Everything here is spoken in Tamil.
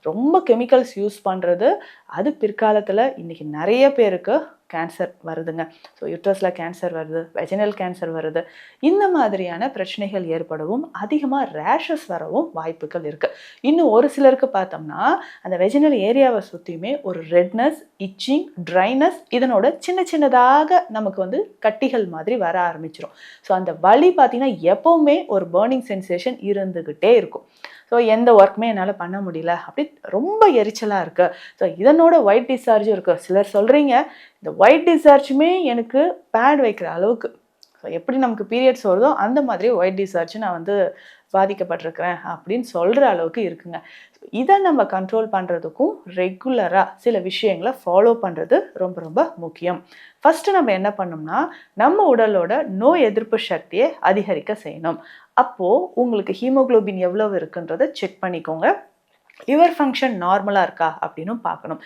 ரொம்ப கெமிக்கல்ஸ் யூஸ் பண்ணுறது அது பிற்காலத்தில் இன்றைக்கி நிறைய பேருக்கு கேன்சர் வருதுங்க. ஸோ யூட்ரஸில் கேன்சர் வருது, வெஜினல் கேன்சர் வருது. இந்த மாதிரியான பிரச்சனைகள் ஏற்படவும் அதிகமாக ரேஷஸ் வரவும் வாய்ப்புகள் இருக்குது. இன்னும் ஒரு சிலருக்கு பார்த்தோம்னா அந்த வெஜினல் ஏரியாவை சுற்றியுமே ஒரு ரெட்னஸ், இச்சிங், ட்ரைனஸ் இதனோட சின்ன சின்னதாக நமக்கு கட்டிகள் மாதிரி வர ஆரம்பிச்சிடும். ஸோ அந்த வலி பார்த்தீங்கன்னா எப்போவுமே ஒரு பர்னிங் சென்சேஷன் இருந்துக்கிட்டே இருக்கும். ஸோ எந்த ஒர்க்குமே என்னால் பண்ண முடியல, அப்படி ரொம்ப எரிச்சலாக இருக்குது. ஸோ இதனோட ஒயிட் டிஸ்சார்ஜும் இருக்குது. சிலர் சொல்கிறீங்க இந்த ஒயிட் டிஸ்சார்ஜுமே எனக்கு பேட் வைக்கிற அளவுக்கு, ஸோ எப்படி நமக்கு பீரியட்ஸ் வருதோ அந்த மாதிரி ஒயிட் டிஸ்சார்ஜ் நான் பாதிக்கப்பட்டிருக்கிறேன் அப்படின்னு சொல்கிற அளவுக்கு இருக்குங்க. இதை நம்ம கண்ட்ரோல் பண்ணுறதுக்கும் ரெகுலராக சில விஷயங்களை ஃபாலோ பண்ணுறது ரொம்ப ரொம்ப முக்கியம். ஃபஸ்ட்டு நம்ம என்ன பண்ணோம்னா நம்ம உடலோட நோய் எதிர்ப்பு சக்தியை அதிகரிக்க செய்யணும். அப்போது உங்களுக்கு ஹீமோகுளோபின் எவ்வளவு இருக்குன்றதை செக் பண்ணிக்கோங்க. லிவர் ஃபங்க்ஷன் நார்மலாக இருக்கா அப்படின்னு பார்க்கணும்.